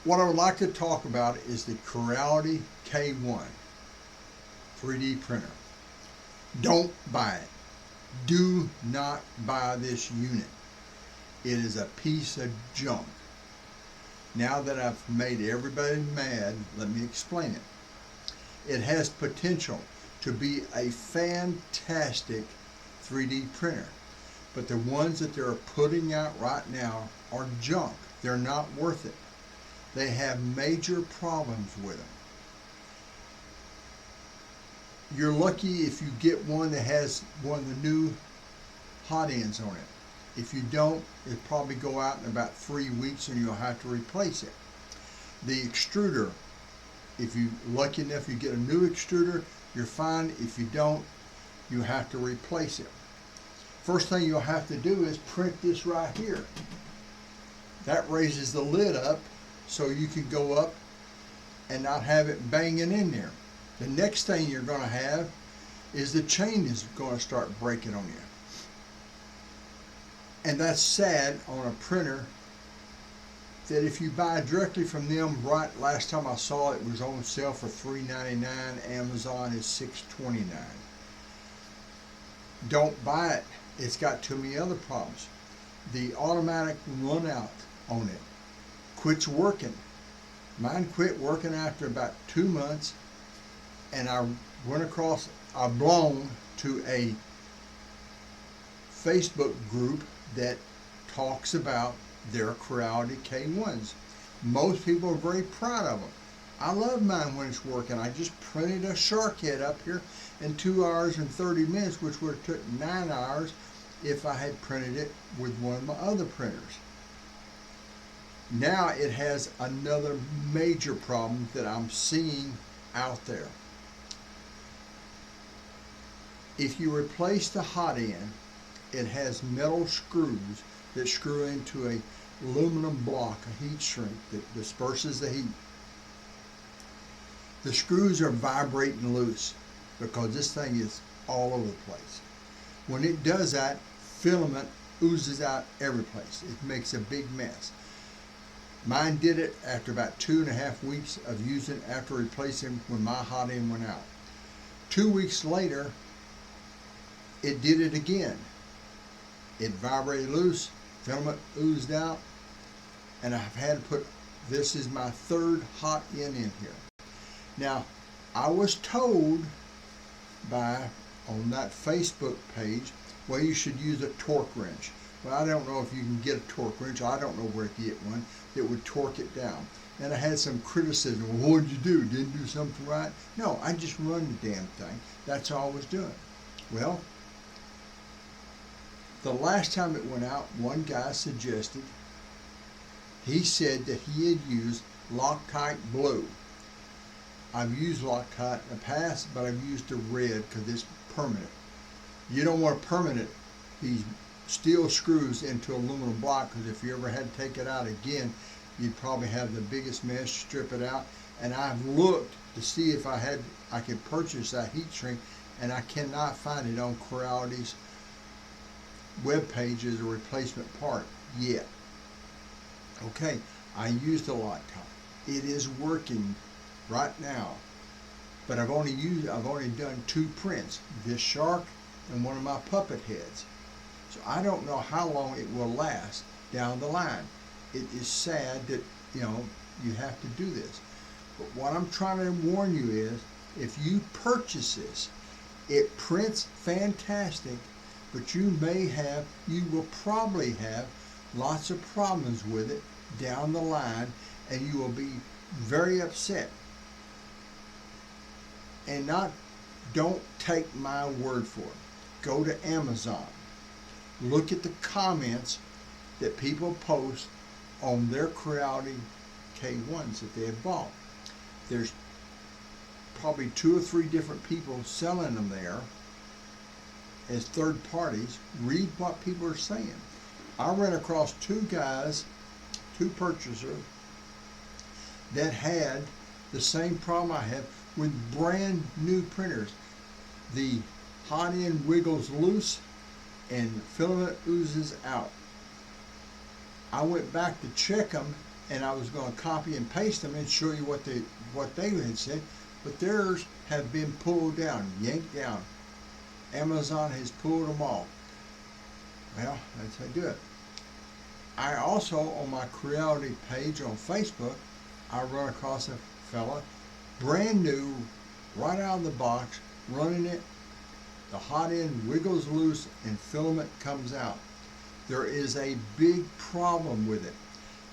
What I would like to talk about is the Creality K1 3D printer. Don't buy it. Do not buy this unit. It is a piece of junk. Now that I've made everybody mad, let me explain it. It has potential to be a fantastic 3D printer, but the ones that they're putting out right now are junk. They're not worth it. They have major problems with them. You're lucky if you get one that has one of the new hot ends on it. If you don't, it'll probably go out in about 3 weeks and you'll have to replace it. The extruder, if you're lucky enough you get a new extruder, you're fine. If you don't, you have to replace it. First thing you'll have to do is print this right here. That raises the lid up so you can go up and not have it banging in there. The next thing you're going to have is the chain is going to start breaking on you. And that's sad on a printer that if you buy directly from them, right, last time I saw it was on sale for $3.99, Amazon is $6.29. Don't buy it. It's got too many other problems. The automatic run out on it quits working. Mine quit working after about 2 months, and I belong to a Facebook group that talks about their Creality K1s. Most people are very proud of them. I love mine when it's working. I just printed a shark head up here in 2 hours and 30 minutes, which would have took 9 hours if I had printed it with one of my other printers. Now it has another major problem that I'm seeing out there. If you replace the hot end, it has metal screws that screw into a aluminum block, a heat shrink that disperses the heat. The screws are vibrating loose because this thing is all over the place. When it does that, filament oozes out every place. It makes a big mess. Mine did it after about 2.5 weeks of using it after replacing when my hot end went out. 2 weeks later, it did it again. It vibrated loose, filament oozed out, and I've had to put, this is my 3rd hot end in here. Now, I was told on that Facebook page, well, you should use a torque wrench. Well, I don't know if you can get a torque wrench. I don't know where to get one that would torque it down. And I had some criticism. Well, what did you do? Didn't do something right? No, I just run the damn thing. That's all I was doing. Well, the last time it went out, one guy suggested, he said that he had used Loctite Blue. I've used Loctite in the past, but I've used the red because it's permanent. You don't want permanent these steel screws into aluminum block, because if you ever had to take it out again, you'd probably have the biggest mess, strip it out. And I've looked to see if I could purchase that heat shrink, and I cannot find it on Creality's web page as a replacement part yet. Okay, I used a Loctite. It is working right now, but I've only done 2 prints, this shark and one of my puppet heads. So I don't know how long it will last down the line. It is sad that, you have to do this. But what I'm trying to warn you is, if you purchase this, it prints fantastic, but you will probably have lots of problems with it down the line, and you will be very upset. And don't take my word for it. Go to Amazon. Look at the comments that people post on their Creality K1s that they have bought. There's probably 2 or 3 different people selling them there as third parties. Read what people are saying. I ran across 2 purchasers that had the same problem I have with brand new printers. The hot end wiggles loose and filament oozes out. I went back to check them and I was going to copy and paste them and show you what they had said, but theirs have been pulled down, yanked down. Amazon has pulled them off. Well, that's how I do it. I also, on my Creality page on Facebook, I run across a fella, brand new, right out of the box, running it. The hot end wiggles loose and filament comes out. There is a big problem with it.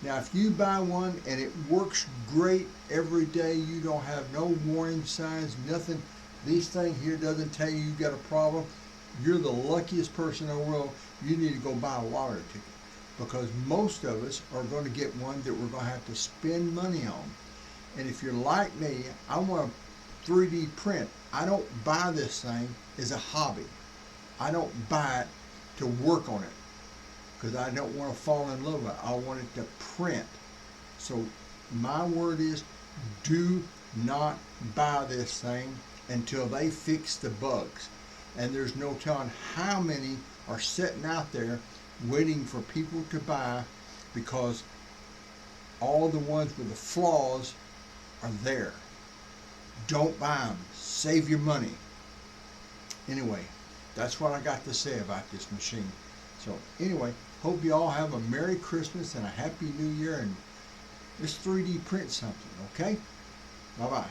Now, if you buy one and it works great every day, you don't have no warning signs, nothing, this thing here doesn't tell you got a problem, you're the luckiest person in the world. You need to go buy a lottery ticket, because most of us are going to get one that we're going to have to spend money on. And if you're like me, I want to 3D print. I don't buy this thing as a hobby. I don't buy it to work on it, because I don't want to fall in love with it. I want it to print. So my word is, do not buy this thing until they fix the bugs. And there's no telling how many are sitting out there waiting for people to buy, because all the ones with the flaws are there. Don't buy them. Save your money. Anyway, that's what I got to say about this machine. So anyway, hope you all have a Merry Christmas and a Happy New Year, and let's 3D print something, okay? Bye-bye.